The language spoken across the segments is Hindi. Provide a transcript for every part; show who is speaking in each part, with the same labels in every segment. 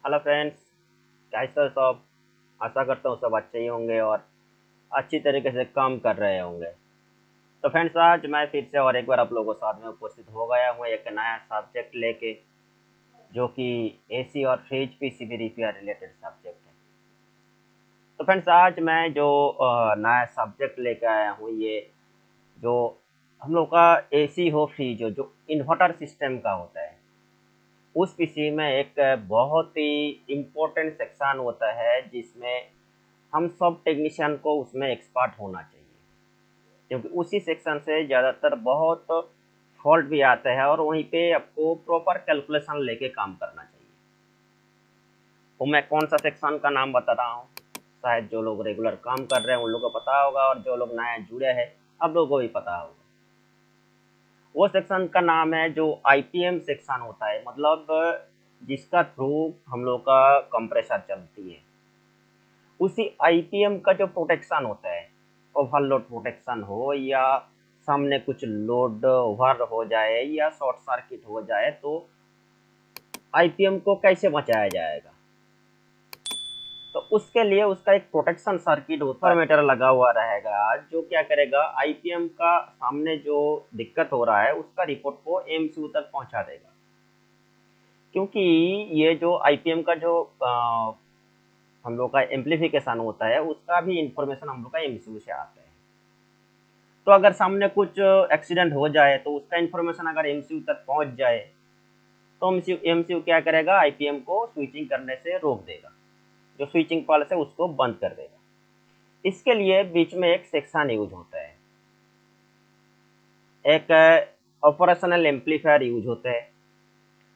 Speaker 1: हेलो फ्रेंड्स, कैसे हो सब। आशा करता हूँ सब अच्छे ही होंगे और अच्छी तरीके से काम कर रहे होंगे। तो फ्रेंड्स, आज मैं फिर से और एक बार आप लोगों के साथ में उपस्थित हो गया हूँ एक नया सब्जेक्ट लेके, जो कि एसी और fridge PCB repair related subject है। तो फ्रेंड्स, आज मैं जो नया सब्जेक्ट लेके आया हूँ, ये जो हम लोग का एसी हो फ्रिज हो, जो इन्वर्टर सिस्टम का होता है, उस पीसी में एक बहुत ही इम्पोर्टेंट सेक्शन होता है जिसमें हम सब टेक्नीशियन को उसमें एक्सपर्ट होना चाहिए, क्योंकि उसी सेक्शन से ज़्यादातर बहुत फॉल्ट भी आते हैं और वहीं पे आपको प्रॉपर कैलकुलेशन लेके काम करना चाहिए। तो मैं कौन सा सेक्शन का नाम बता रहा हूँ, शायद जो लोग रेगुलर काम कर रहे हैं उन लोगों को पता होगा, और जो लोग नया जुड़े हैं आप लोगों को भी पता होगा। वो सेक्शन का नाम है जो आईपीएम सेक्शन होता है, मतलब जिसका थ्रू हम लोग का कंप्रेसर चलती है। उसी आईपीएम का जो प्रोटेक्शन होता है, ओवरलोड प्रोटेक्शन हो या सामने कुछ लोड ओवर हो जाए या शॉर्ट सर्किट हो जाए, तो आईपीएम को कैसे बचाया जाएगा, तो उसके लिए उसका एक प्रोटेक्शन सर्किट होता है, मीटर लगा हुआ रहेगा, जो क्या करेगा, आईपीएम का सामने जो दिक्कत हो रहा है उसका रिपोर्ट को एमसीयू तक पहुंचा देगा। क्योंकि ये जो आईपीएम का जो हम लोग का एम्प्लीफिकेशन होता है, उसका भी इंफॉर्मेशन हम लोग का एमसीयू से आता है। तो अगर सामने कुछ एक्सीडेंट हो जाए तो उसका इंफॉर्मेशन अगर एमसीयू तक पहुंच जाए, तो एमसीयू क्या करेगा, आईपीएम को स्विचिंग करने से रोक देगा, जो स्विचिंग पल्स है उसको बंद कर देगा। इसके लिए बीच में एक सेक्शन यूज होता है, एक ऑपरेशनल एम्पलीफायर यूज होता है,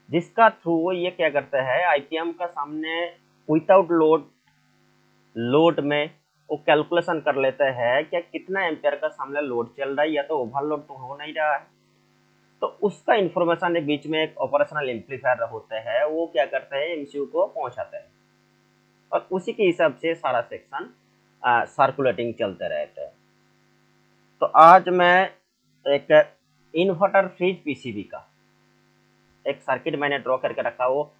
Speaker 1: जिसका थ्रू ये क्या करता है, आईपीएम का सामने विदाउट लोड में वो कैलकुलेशन कर लेता है कि कितना एम्पियर का सामने लोड चल रहा है, या तो ओवरलोड तो हो नहीं रहा है। तो उसका इंफॉर्मेशन बीच में एक ऑपरेशनल एम्पलीफायर होता है, वो क्या करता है, एमसीयू को पहुंचाता है, और उसी के हिसाब से सारा सेक्शन सर्कुलेटिंग चलते रहता है। तो आज मैं एक इन्वर्टर फ्रिज पीसीबी का एक सर्किट मैंने ड्रॉ करके रखा, वो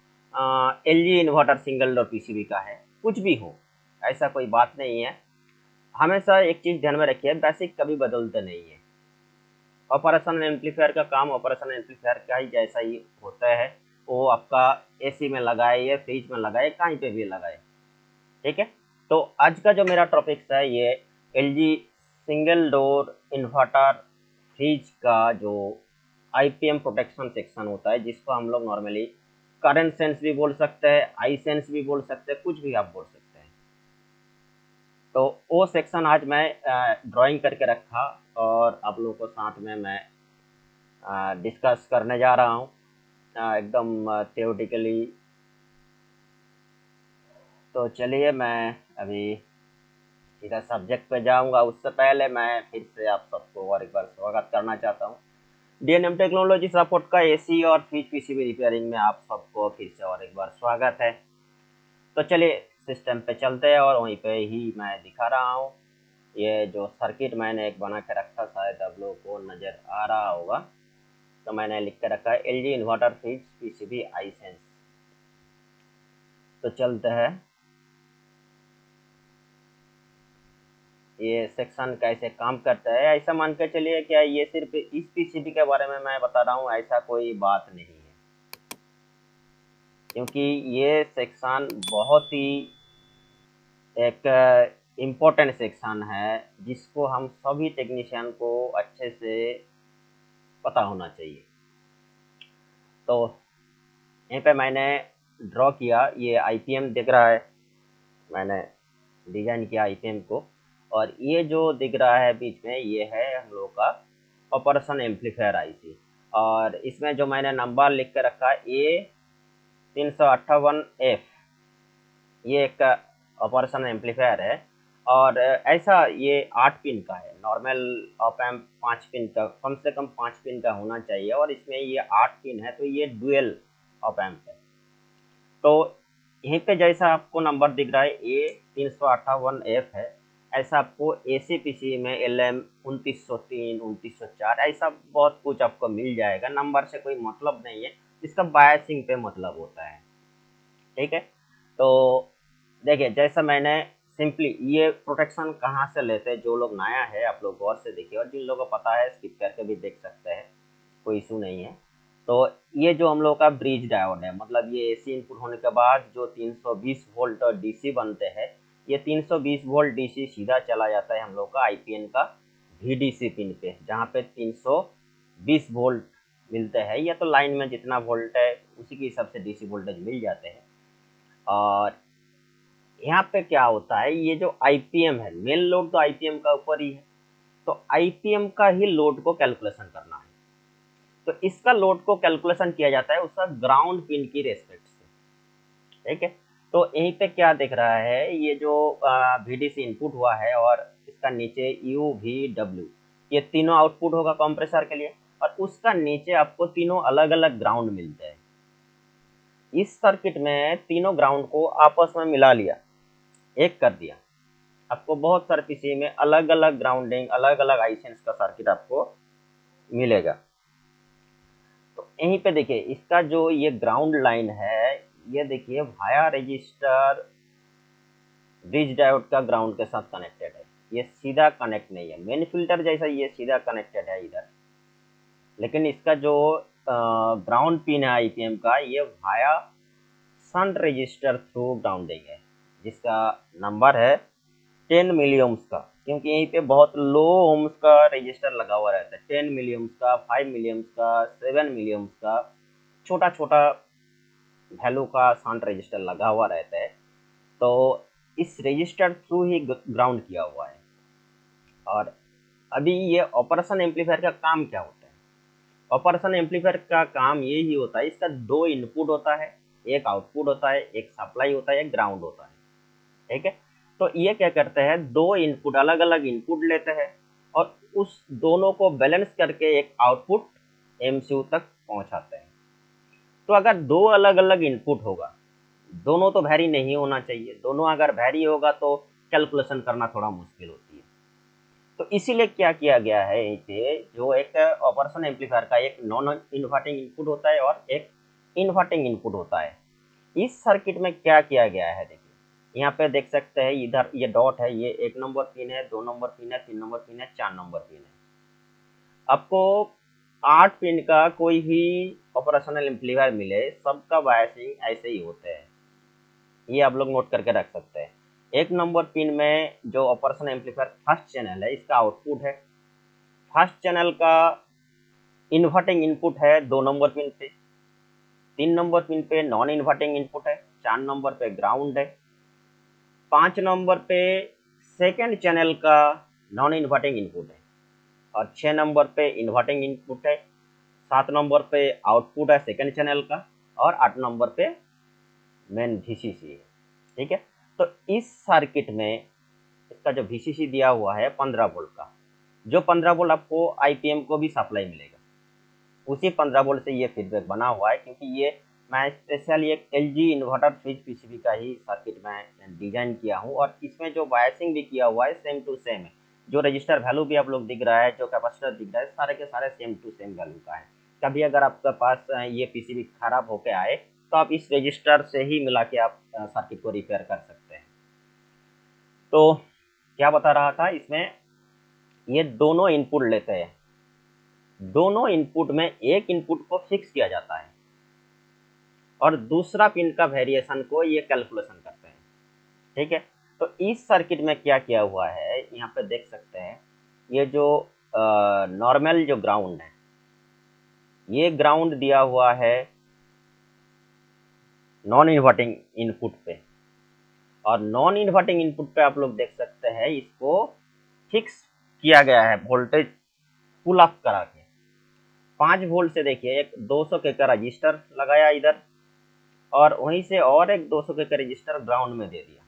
Speaker 1: LG inverter single door PCB का है। कुछ भी हो, ऐसा कोई बात नहीं है। हमेशा एक चीज ध्यान में रखिए, बेसिक कभी बदलते नहीं है। ऑपरेशनल एम्पलीफायर का काम ऑपरेशनल एम्पलीफायर का ही जैसा ही होता है, वो आपका एसी में लगाए या फ्रिज में लगाए, कहीं पे भी लगाए, ठीक है। तो आज का जो मेरा टॉपिक है, ये LG single door inverter fridge का जो आईपीएम प्रोटेक्शन सेक्शन होता है, जिसको हम लोग नॉर्मली करंट सेंस भी बोल सकते हैं, आई सेंस भी बोल सकते हैं, कुछ भी आप बोल सकते हैं। तो वो सेक्शन आज मैं ड्राइंग करके रखा, और आप लोगों को साथ में मैं डिस्कस करने जा रहा हूँ एकदम थियोरेटिकली। तो चलिए मैं अभी सीधा सब्जेक्ट पे जाऊंगा। उससे पहले मैं फिर से आप सबको और एक बार स्वागत करना चाहता हूँ डीएनएम टेक्नोलॉजी सपोर्ट का एसी और फ्रिज पीसीबी रिपेयरिंग में। आप सबको फिर से और एक बार स्वागत है। तो चलिए सिस्टम पे चलते हैं, और वहीं पे ही मैं दिखा रहा हूँ ये जो सर्किट मैंने एक बना के रखा, शायद आप लोगों को नज़र आ रहा होगा। तो मैंने लिख के रखा है LG inverter fridge PCB I sense. तो चलते हैं, ये सेक्शन कैसे काम करता है। ऐसा मान के चलिए क्या ये सिर्फ इस पीसीबी के बारे में मैं बता रहा हूँ, ऐसा कोई बात नहीं है, क्योंकि ये सेक्शन बहुत ही एक इम्पोर्टेंट सेक्शन है, जिसको हम सभी टेक्नीशियन को अच्छे से पता होना चाहिए। तो यहीं पे मैंने ड्रॉ किया, ये आईपीएम दिख रहा है, मैंने डिजाइन किया आईपीएम को, और ये जो दिख रहा है बीच में, ये है हम लोग का ऑपरेशन एम्पलीफायर आईसी। और इसमें जो मैंने नंबर लिख के रखा है A358F, ये एक ऑपरेशन एम्पलीफायर है। और ऐसा ये 8 पिन का है। नॉर्मल ऑप एम्प 5 पिन का, कम से कम 5 पिन का होना चाहिए, और इसमें ये 8 पिन है, तो ये डुअल ऑप एम्प है। तो यहीं पे जैसा आपको नंबर दिख रहा है A358F है, ऐसा आपको एसी पीसी में LM 2903, 2904, ऐसा बहुत कुछ आपको मिल जाएगा। नंबर से कोई मतलब नहीं है, इसका बायसिंग पे मतलब होता है, ठीक है। तो देखिए, जैसा मैंने सिंपली ये प्रोटेक्शन कहाँ से लेते हैं, जो लोग नया है आप लोग गौर से देखिए, और जिन लोगों को पता है स्किप करके भी देख सकते हैं, कोई इशू नहीं है। तो ये जो हम लोग का ब्रिज डायोड है, मतलब ये एसी इनपुट होने के बाद जो 320 वोल्ट और डीसी बनते हैं, ये 320 वोल्ट डीसी सीधा चला जाता है हम लोग का आईपीएन का VDC पिन पे, जहाँ पे 320 वोल्ट मिलते हैं। या तो लाइन में जितना वोल्ट है उसी के हिसाब से डीसी वोल्टेज मिल जाते हैं। और यहाँ पे क्या होता है, ये जो आईपीएम है, मेन लोड तो आईपीएम का ऊपर ही है, तो आईपीएम का ही लोड को कैलकुलेशन करना है। तो इसका लोड को कैलकुलेशन किया जाता है उसका ग्राउंड पिन की रेस्पेक्ट से, ठीक है। तो यहीं पे क्या दिख रहा है, ये जो VDC इनपुट हुआ है और इसका नीचे UVW, ये तीनों आउटपुट होगा कंप्रेसर के लिए, और उसका नीचे आपको तीनों अलग अलग ग्राउंड मिलते हैं। इस सर्किट में तीनों ग्राउंड को आपस में मिला लिया, एक कर दिया। आपको बहुत सारे पीसी में अलग अलग ग्राउंडिंग, अलग अलग आईसेंस का सर्किट आपको मिलेगा। तो यहीं पे देखिए, इसका जो ये ग्राउंड लाइन है, ये देखिए वाया रजिस्टर ब्रिज डायोड का ग्राउंड के साथ कनेक्टेड है। ये सीधा कनेक्ट नहीं है, मेन फिल्टर जैसा ये सीधा कनेक्टेड है इधर, लेकिन इसका जो ग्राउंड पिन है आईपीएम का, ये via shunt resistor through grounding है, जिसका नंबर है 10 मिली ओम्स का, क्योंकि यहीं पे बहुत लो ओम्स का रजिस्टर लगा हुआ रहता है। 10 मिली ओम्स का, 5 मिली ओम्स का, 7 मिली ओम्स का, छोटा छोटा वैल्यू का शंट रजिस्टर लगा हुआ रहता है। तो इस रजिस्टर थ्रू ही ग्राउंड किया हुआ है। और अभी ये ऑपरेशन एम्पलीफायर का काम क्या होता है? ऑपरेशन एम्पलीफायर का काम ये ही होता है, इसका दो इनपुट होता है, एक आउटपुट होता है, एक सप्लाई होता है, एक ग्राउंड होता है, ठीक है। तो ये क्या करते हैं, दो इनपुट, अलग अलग इनपुट लेते हैं और उस दोनों को बैलेंस करके एक आउटपुट एमसीयू तक पहुंचाते हैं। तो अगर दो अलग अलग इनपुट होगा, दोनों तो वैरी नहीं होना चाहिए, दोनों अगर वैरी होगा तो कैलकुलेशन करना थोड़ा मुश्किल होती है। तो इसीलिए क्या किया गया है, इसे जो एक ऑपरेशन एम्पलीफायर का एक नॉन इन्वर्टिंग इनपुट होता है और एक इन्वर्टिंग इनपुट होता है। इस सर्किट में क्या किया गया है, देखिए यहाँ पे देख सकते हैं, इधर ये डॉट है, ये 1 नंबर पिन है, 2 नंबर पिन है, 3 नंबर पिन है, 4 नंबर पिन है। आपको 8 पिन का कोई भी ऑपरेशनल एम्पलीफायर मिले, सबका बायसिंग ऐसे ही होते हैं, ये आप लोग नोट करके रख सकते हैं। 1 नंबर पिन में जो ऑपरेशन एम्पलीफायर फर्स्ट चैनल है, इसका आउटपुट है, फर्स्ट चैनल का इन्वर्टिंग इनपुट है 2 नंबर पिन पे, 3 नंबर पिन पे नॉन इन्वर्टिंग इनपुट है, 4 नंबर पे ग्राउंड है, 5 नंबर पे सेकेंड चैनल का नॉन इन्वर्टिंग इनपुट है, और 6 नंबर पे इन्वर्टिंग इनपुट है, 7 नंबर पे आउटपुट है सेकेंड चैनल का, और 8 नंबर पे मेन VCC है, ठीक है। तो इस सर्किट में इसका जो VCC दिया हुआ है 15 वोल्ट का, जो 15 वोल्ट आपको आईपीएम को भी सप्लाई मिलेगा, उसी 15 वोल्ट से ये फीडबैक बना हुआ है। क्योंकि ये मैं स्पेशली एक LG इन्वर्टर स्विच पीसीबी का ही सर्किट में डिजाइन किया हूँ, और इसमें जो बायसिंग भी किया हुआ है सेम टू सेम है। जो रजिस्टर वैल्यू भी आप लोग दिख रहा है, जो कैपेसिटर दिख रहा है, सारे के सारे सेम टू सेम वैल्यू का है। कभी अगर आपके पास ये पीसीबी खराब होके आए तो आप इस रजिस्टर से ही मिला के आप सर्किट को रिपेयर कर सकते हैं। तो क्या बता रहा था, इसमें ये दोनों इनपुट लेते हैं, दोनों इनपुट में एक इनपुट को फिक्स किया जाता है और दूसरा पिन का वेरिएशन को ये कैलकुलेशन करते हैं, ठीक है। तो इस सर्किट में क्या किया हुआ है, यहाँ पे देख सकते हैं, ये जो नॉर्मल जो ग्राउंड है, ये ग्राउंड दिया हुआ है नॉन इन्वर्टिंग इनपुट पे, और नॉन इन्वर्टिंग इनपुट पे आप लोग देख सकते हैं इसको फिक्स किया गया है वोल्टेज पुल अप करा के। 5 वोल्ट से देखिए एक 200 के का रजिस्टर लगाया इधर, और वहीं से और एक 200 के का रजिस्टर ग्राउंड में दे दिया।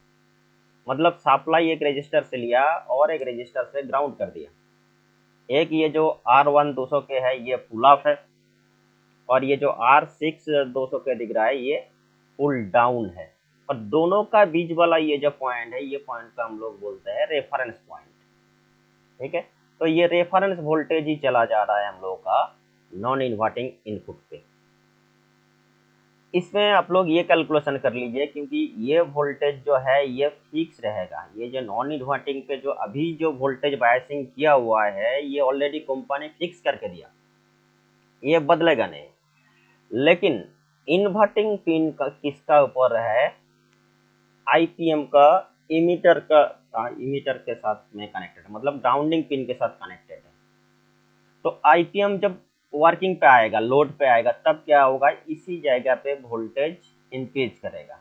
Speaker 1: मतलब सप्लाई एक रजिस्टर से लिया और एक रजिस्टर से ग्राउंड कर दिया। एक ये जो R1 200 के है ये पुल अप है, और ये जो R6 200 के दिख रहा है ये पुल डाउन है। और दोनों का बीच वाला ये जो पॉइंट है, ये पॉइंट का हम लोग बोलते हैं रेफरेंस पॉइंट, ठीक है। तो ये रेफरेंस वोल्टेज ही चला जा रहा है हम लोग का नॉन इन्वर्टिंग इनपुट पे। इसमें आप लोग ये कैलकुलेशन कर लीजिए, क्योंकि ये वोल्टेज जो है ये फिक्स रहेगा। ये जो नॉन इन्वर्टिंग पे जो अभी जो वोल्टेज बायसिंग किया हुआ है ये ऑलरेडी कंपनी फिक्स करके दिया, ये बदलेगा नहीं। लेकिन इन्वर्टिंग पिन का किसका ऊपर है, आईपीएम का इमीटर का, इमीटर के साथ में कनेक्टेड है, मतलब ग्राउंडिंग पिन के साथ कनेक्टेड है। तो आईपीएम जब वर्किंग पे आएगा, लोड पे आएगा, तब क्या होगा, इसी जगह पे वोल्टेज इंक्रीज करेगा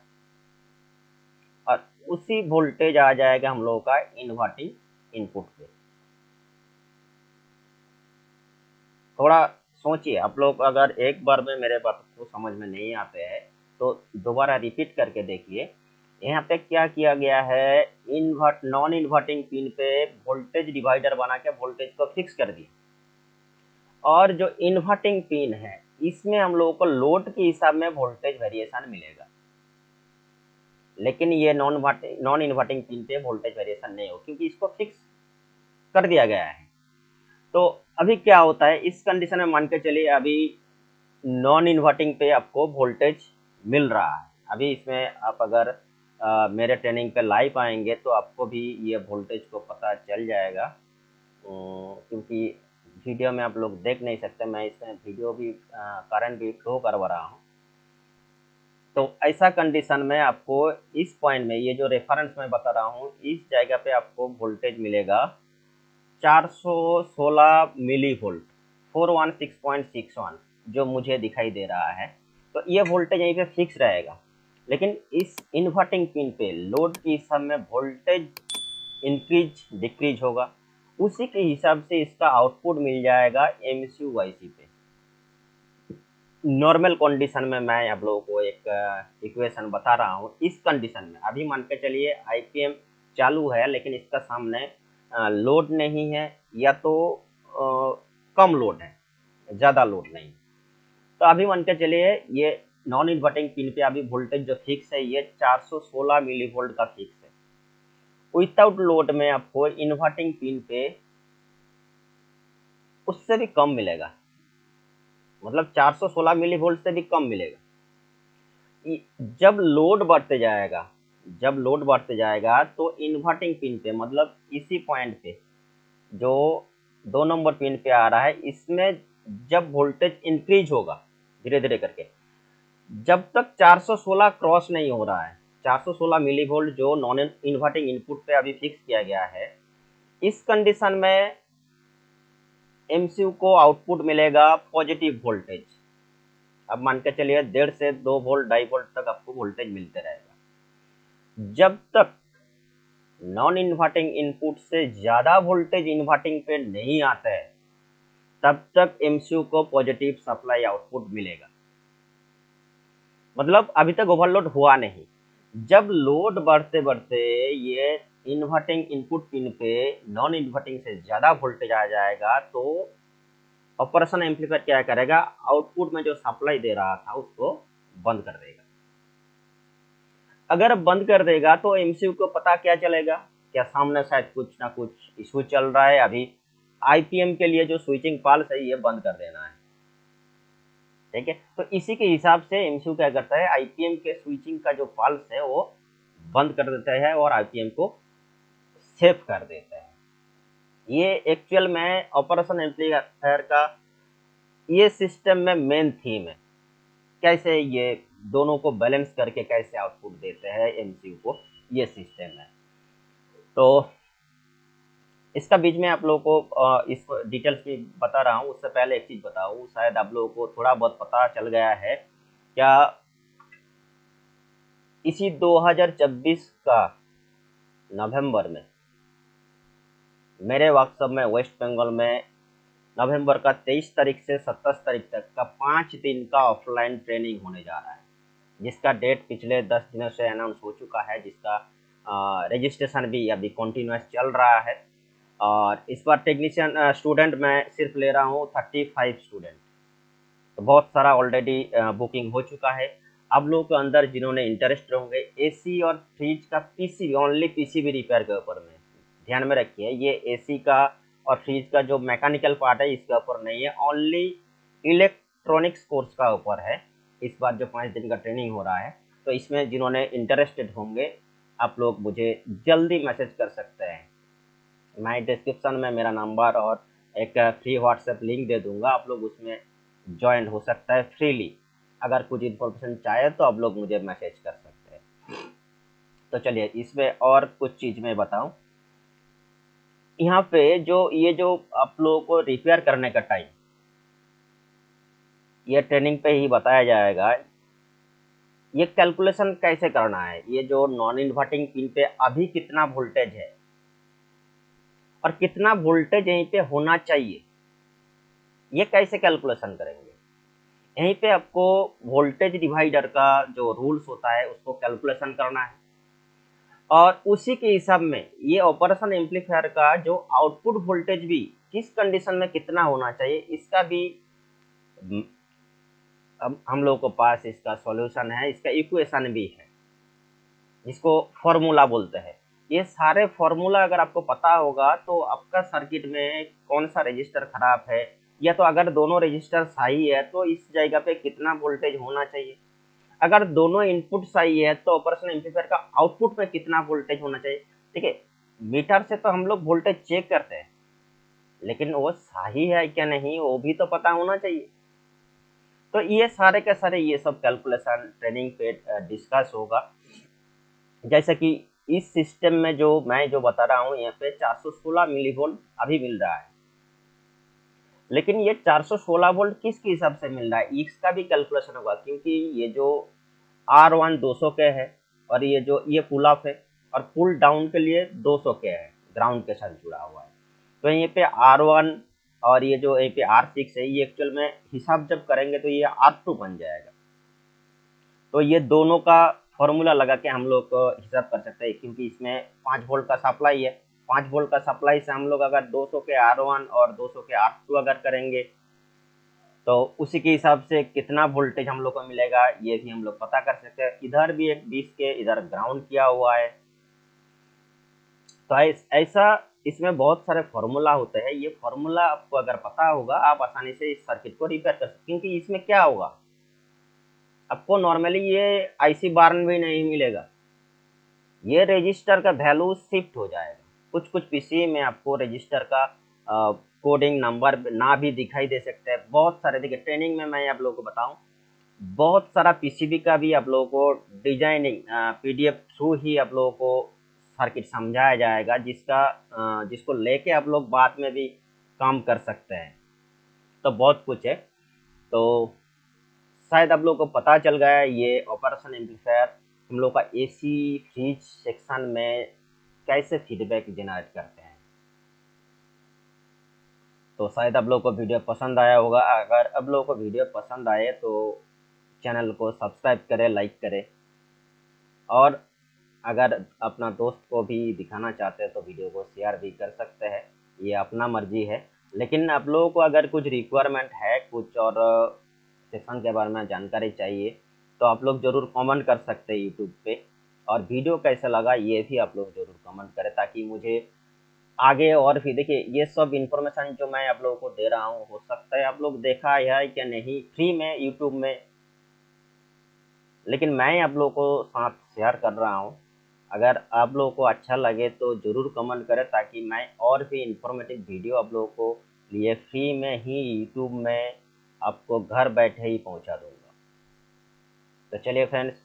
Speaker 1: और उसी वोल्टेज आ जाएगा हम लोगों का इन्वर्टिंग इनपुट पे। थोड़ा सोचिए आप लोग, अगर एक बार में मेरे बात को समझ में नहीं आते हैं तो दोबारा रिपीट करके देखिए। यहाँ पे क्या किया गया है, नॉन इन्वर्टिंग पिन पे वोल्टेज डिवाइडर बना के वोल्टेज को फिक्स कर दिया, और जो इन्वर्टिंग पिन है इसमें हम लोगों को लोड के हिसाब में वोल्टेज वेरिएशन मिलेगा। लेकिन ये नॉन इन्वर्टिंग पिन पे वोल्टेज वेरिएशन नहीं हो, क्योंकि इसको फिक्स कर दिया गया है। तो अभी क्या होता है इस कंडीशन में, मान के चलिए अभी नॉन इन्वर्टिंग पे आपको वोल्टेज मिल रहा है। अभी इसमें आप अगर मेरे ट्रेनिंग पे लाइव आएंगे तो आपको भी ये वोल्टेज को पता चल जाएगा, क्योंकि वीडियो में आप लोग देख नहीं सकते, मैं इसमें वीडियो भी करंट भी फ्लो करवा रहा हूँ। तो ऐसा कंडीशन में आपको इस पॉइंट में, ये जो रेफरेंस में बता रहा हूँ, इस जगह पे आपको वोल्टेज मिलेगा 416 मिली वोल्ट, 416.61 जो मुझे दिखाई दे रहा है। तो ये वोल्टेज यहीं पे फिक्स रहेगा। लेकिन इस इन्वर्टिंग पिन पे लोड के हिसाब में वोल्टेज इंक्रीज डिक्रीज होगा, उसी के हिसाब से इसका आउटपुट मिल जाएगा एमसीयू वाईसी पे। नॉर्मल कंडीशन में मैं आप लोगों को एक इक्वेशन बता रहा हूँ। इस कंडीशन में अभी मान के चलिए आईपीएम चालू है, लेकिन इसका सामने लोड नहीं है, या तो कम लोड है, ज़्यादा लोड नहीं। तो अभी मान के चलिए ये नॉन इन्वर्टिंग पिन पे अभी वोल्टेज जो फिक्स है ये 416 मिली वोल्ट का फिक्स है। विदाउट लोड में आपको इन्वर्टिंग पिन पे उससे भी कम मिलेगा, मतलब 416 मिली वोल्ट से भी कम मिलेगा। जब लोड बढ़ते जाएगा, जब लोड बढ़ते जाएगा तो इन्वर्टिंग पिन पे, मतलब इसी पॉइंट पे जो 2 नंबर पिन पे आ रहा है, इसमें जब वोल्टेज इंक्रीज होगा धीरे धीरे करके, जब तक 416 क्रॉस नहीं हो रहा है, 416 मिली वोल्ट जो नॉन इन्वर्टिंग इनपुट पे अभी फिक्स किया गया है, इस कंडीशन में एमसीयू को आउटपुट मिलेगा पॉजिटिव वोल्टेज। अब मान के चलिए 1.5 से 2 वोल्ट 2.5 वोल्ट तक आपको वोल्टेज मिलते रहेगा। जब तक नॉन इन्वर्टिंग इनपुट से ज्यादा वोल्टेज इन्वर्टिंग पे नहीं आता है, तब तक एमसीयू को पॉजिटिव सप्लाई आउटपुट मिलेगा। मतलब अभी तक ओवरलोड हुआ नहीं। जब लोड बढ़ते बढ़ते ये इन्वर्टिंग इनपुट पिन पे नॉन इन्वर्टिंग से ज्यादा वोल्टेज आ जाएगा, तो ऑपरेशन एम्पलीफायर क्या करेगा, आउटपुट में जो सप्लाई दे रहा था उसको बंद कर देगा। अगर बंद कर देगा तो एमसीयू को पता क्या चलेगा, क्या सामने शायद कुछ ना कुछ इशू चल रहा है, अभी आईपीएम के लिए जो स्विचिंग पल्स है ये बंद कर देना है। ठीक है, तो इसी के हिसाब से एमसीयू क्या करता है, आईपीएम के स्विचिंग का जो पल्स है वो बंद कर देता है और आईपीएम को सेव कर देता है। ये एक्चुअल में ऑपरेशन एम्पलीफायर का ये सिस्टम में मेन थीम है, कैसे ये दोनों को बैलेंस करके कैसे आउटपुट देते हैं एमसीयू को, ये सिस्टम है। तो इसका बीच में आप लोगों को इस डिटेल्स भी बता रहा हूँ, उससे पहले एक चीज़ बताऊँ, शायद आप लोगों को थोड़ा बहुत पता चल गया है क्या, इसी 2026 का नवंबर में मेरे वर्कशॉप में वेस्ट बंगाल में नवंबर का 23 तारीख से 27 तारीख तक का 5 दिन का ऑफलाइन ट्रेनिंग होने जा रहा है, जिसका डेट पिछले 10 दिनों से अनाउंस हो चुका है, जिसका रजिस्ट्रेशन भी अभी कंटिन्यूस चल रहा है। और इस बार टेक्नीशियन स्टूडेंट मैं सिर्फ ले रहा हूँ 35 स्टूडेंट। तो बहुत सारा ऑलरेडी बुकिंग हो चुका है। अब लोगों के अंदर जिन्होंने इंटरेस्ट होंगे एसी और फ्रिज का पीसीबी, ओनली पीसीबी रिपेयर के ऊपर में ध्यान में रखिए, ये एसी का और फ्रिज का जो मैकेनिकल पार्ट है इसके ऊपर नहीं है, ओनली इलेक्ट्रॉनिक्स कोर्स का ऊपर है। इस बार जो 5 दिन का ट्रेनिंग हो रहा है, तो इसमें जिन्होंने इंटरेस्टेड होंगे आप लोग मुझे जल्दी मैसेज कर सकते हैं। मैं डिस्क्रिप्शन में मेरा नंबर और एक फ्री व्हाट्सएप लिंक दे दूंगा, आप लोग उसमें ज्वाइन हो सकता है फ्रीली। अगर कुछ इन्फॉर्मेशन चाहे तो आप लोग मुझे मैसेज कर सकते हैं। तो चलिए इसमें और कुछ चीज़ मैं बताऊं। यहाँ पे जो आप लोगों को रिपेयर करने का टाइम, ये ट्रेनिंग पे ही बताया जाएगा। ये कैलकुलेशन कैसे करना है, ये जो नॉन इन्वर्टिंग पिन पे अभी कितना वोल्टेज है और कितना वोल्टेज यहीं पे होना चाहिए, ये कैसे कैलकुलेशन करेंगे। यहीं पे आपको वोल्टेज डिवाइडर का जो रूल्स होता है उसको कैलकुलेशन करना है, और उसी के हिसाब में ये ऑपरेशन एम्पलीफायर का जो आउटपुट वोल्टेज भी किस कंडीशन में कितना होना चाहिए, इसका भी अब हम लोग को पास इसका सॉल्यूशन है, इसका इक्वेशन भी है, जिसको फॉर्मूला बोलते हैं। ये सारे फॉर्मूला अगर आपको पता होगा तो आपका सर्किट में कौन सा रजिस्टर खराब है, या तो अगर दोनों रजिस्टर सही है तो इस जगह पे कितना वोल्टेज होना चाहिए, अगर दोनों इनपुट सही है तो ऑपरेशन एम्पलीफायर का आउटपुट में कितना वोल्टेज होना चाहिए। देखिए मीटर से तो हम लोग वोल्टेज चेक करते हैं, लेकिन वो सही है क्या नहीं वो भी तो पता होना चाहिए। तो ये सारे के सारे ये सब कैलकुलेशन ट्रेनिंग पे डिस्कस होगा। जैसे कि इस सिस्टम में जो मैं जो बता रहा हूँ, यहाँ पे 416 मिली वोल्ट अभी मिल रहा है, लेकिन ये 416 वोल्ट किसके हिसाब से मिल रहा है, इसका भी कैलकुलेशन होगा, क्योंकि ये जो R1 200 के है और ये पुल अप है, और पुल डाउन के लिए 200 के है, ग्राउंड के साथ जुड़ा हुआ है। तो ये पे R1 और ये जो पे R6 है, ये एक्चुअल में हिसाब जब करेंगे तो ये R2 बन जाएगा। तो ये दोनों का फॉर्मूला लगा के हम लोग हिसाब कर सकते हैं, क्योंकि इसमें 5 वोल्ट का सप्लाई है। 5 वोल्ट का सप्लाई से हम लोग अगर 200 के R1 और 200 के R2 अगर करेंगे तो उसी के हिसाब से कितना वोल्टेज हम लोग को मिलेगा ये भी हम लोग पता कर सकते हैं। इधर भी एक 20 के इधर ग्राउंड किया हुआ है। तो ऐसा इसमें बहुत सारे फॉर्मूला होते हैं। ये फॉर्मूला आपको अगर पता होगा आप आसानी से इस सर्किट को रिपेयर कर सकते, क्योंकि इसमें क्या होगा, आपको नॉर्मली ये आईसी बार्न भी नहीं मिलेगा, ये रजिस्टर का वैल्यू शिफ्ट हो जाएगा। कुछ कुछ पीसी में आपको रजिस्टर का कोडिंग नंबर ना भी दिखाई दे सकते हैं। बहुत सारे, देखिए ट्रेनिंग में मैं आप लोगों को बताऊं, बहुत सारा पीसीबी का भी आप लोगों को डिजाइनिंग पीडीएफ थ्रू ही आप लोगों को सर्किट समझाया जाएगा, जिसको लेके आप लोग बाद में भी काम कर सकते हैं। तो बहुत कुछ है। तो शायद आप लोग को पता चल गया है ये ऑपरेशन एम्पलीफायर हम लोग का एसी फ्रिज सेक्शन में कैसे फीडबैक जनरेट करते हैं। तो शायद आप लोग को वीडियो पसंद आया होगा। अगर आप लोगों को वीडियो पसंद आए तो चैनल को सब्सक्राइब करें, लाइक करें, और अगर अपना दोस्त को भी दिखाना चाहते हैं तो वीडियो को शेयर भी कर सकते हैं, ये अपना मर्जी है। लेकिन आप लोगों को अगर कुछ रिक्वायरमेंट है, कुछ और सेक्शन के बारे में जानकारी चाहिए, तो आप लोग ज़रूर कमेंट कर सकते हैं यूट्यूब पे। और वीडियो कैसा लगा ये भी आप लोग ज़रूर कमेंट करें, ताकि मुझे आगे और भी, देखिए ये सब इन्फॉर्मेशन जो मैं आप लोगों को दे रहा हूँ, हो सकता है आप लोग देखा है क्या नहीं फ्री में यूट्यूब में, लेकिन मैं आप लोगों को साथ शेयर कर रहा हूँ। अगर आप लोगों को अच्छा लगे तो ज़रूर कमेंट करें, ताकि मैं और भी इंफॉर्मेटिव वीडियो आप लोगों को लिए फ्री में ही यूट्यूब में आपको घर बैठे ही पहुंचा दूंगा। तो चलिए फ्रेंड्स,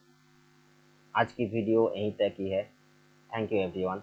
Speaker 1: आज की वीडियो यहीं तक ही है। Thank you everyone.